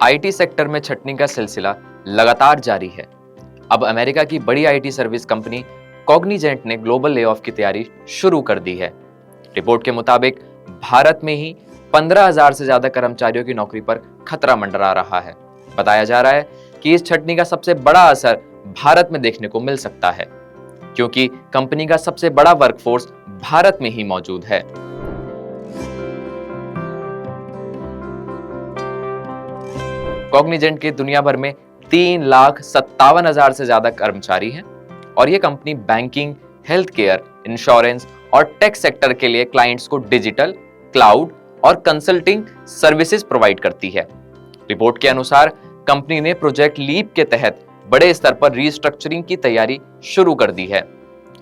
IT sector में छटनी का सिलसिला लगातार जारी है। अब अमेरिका की बड़ी आईटी सर्विस कंपनी कॉग्निजेंट ने ग्लोबल लेऑफ की तैयारी शुरू कर दी है। रिपोर्ट के मुताबिक भारत में ही 15,000 से ज्यादा कर्मचारियों की नौकरी पर खतरा मंडरा रहा है। बताया जा रहा है कि इस छटनी का सबसे बड़ा असर भारत में देखने को मिल सकता है, क्योंकि कंपनी का सबसे बड़ा वर्कफोर्स भारत में ही मौजूद है। कॉग्निजेंट के दुनिया भर में 3,57,000 से ज्यादा कर्मचारी हैं और यह company banking, health care, insurance और टेक सेक्टर के लिए क्लाइंट्स को डिजिटल, क्लाउड और कंसल्टिंग सर्विसेज प्रोवाइड करती है। रिपोर्ट के अनुसार कंपनी ने प्रोजेक्ट लीप के तहत बड़े स्तर पर रीस्ट्रक्चरिंग की तैयारी शुरू कर दी है।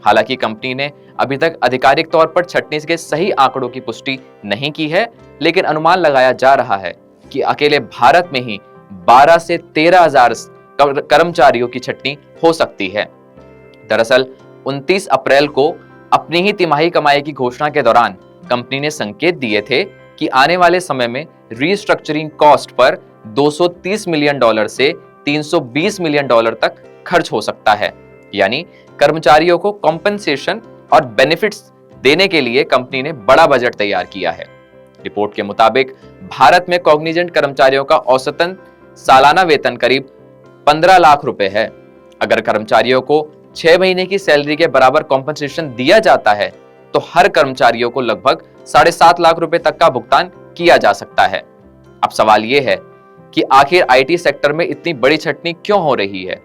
हालांकि कंपनी ने अभी तक आधिकारिक तौर पर छटनी के सही आंकड़ों की पुष्टि नहीं की है, लेकिन अनुमान लगाया जा रहा है कि अकेले भारत में ही 12 से 13,000 कर्मचारियों की छटनी हो सकती है। दरअसल 29 अप्रैल को अपनी ही तिमाही कमाई की घोषणा के दौरान कंपनी ने संकेत दिए थे कि आने वाले समय में रीस्ट्रक्चरिंग कॉस्ट पर $230 मिलियन से $320 मिलियन तक खर्च हो सकता है। यानी कर्मचारियों को कॉम्पेंसेशन और बेनिफिट्स देने के लिए कंपनी ने बड़ा बजट तैयार किया है। रिपोर्ट के मुताबिक भारत में कॉग्निजेंट कर्मचारियों का औसतन सालाना वेतन करीब 15 लाख रुपए है। अगर कर्मचारियों को 6 महीने की सैलरी के बराबर कॉम्पेंसेशन दिया जाता है तो हर कर्मचारियों को लगभग 7.5 लाख रुपए तक का भुगतान किया जा सकता है। अब सवाल यह है कि आखिर आईटी सेक्टर में इतनी बड़ी छटनी क्यों हो रही है?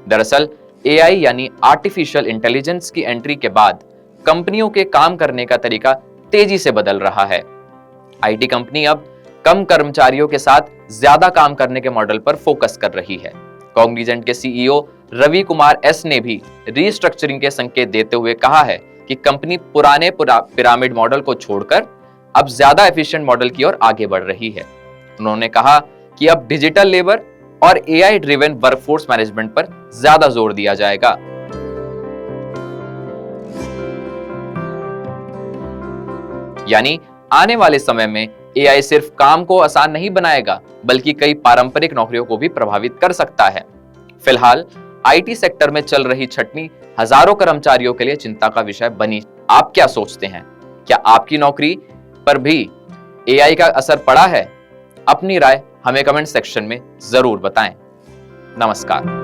दरअसल एआई यानी आर्टिफिशियल इंटेलिजेंस की एंट्री के बाद कंपनियों के काम करने का तरीका तेजी से बदल रहा है। आईटी कंपनी अब कम कर्मचारियों के साथ ज्यादा काम करने के मॉडल पर फोकस कर रही है। कॉग्निजेंट के सीईओ रवि कुमार एस ने भी रीस्ट्रक्चरिंग के संकेत देते हुए कहा है कि कंपनी पुराने पिरामिड मॉडल को छोड़कर अब ज्यादा एफिशिएंट मॉडल की ओर आगे बढ़ रही है। उन्होंने कहा कि अब डिजिटल लेबर और एआई ड्रिवन वर्कफोर्स मैनेजमेंट पर ज्यादा जोर दिया जाएगा। यानी आने वाले समय में एआई सिर्फ काम को आसान नहीं बनाएगा, बल्कि कई पारंपरिक नौकरियों को भी प्रभावित कर सकता है। फिलहाल आईटी सेक्टर में चल रही छटनी हजारों कर्मचारियों के लिए चिंता का विषय बनी। आप क्या सोचते हैं? क्या आपकी नौकरी पर भी एआई का असर पड़ा है? अपनी राय हमें कमेंट सेक्शन में जरूर बताएं। नमस्कार।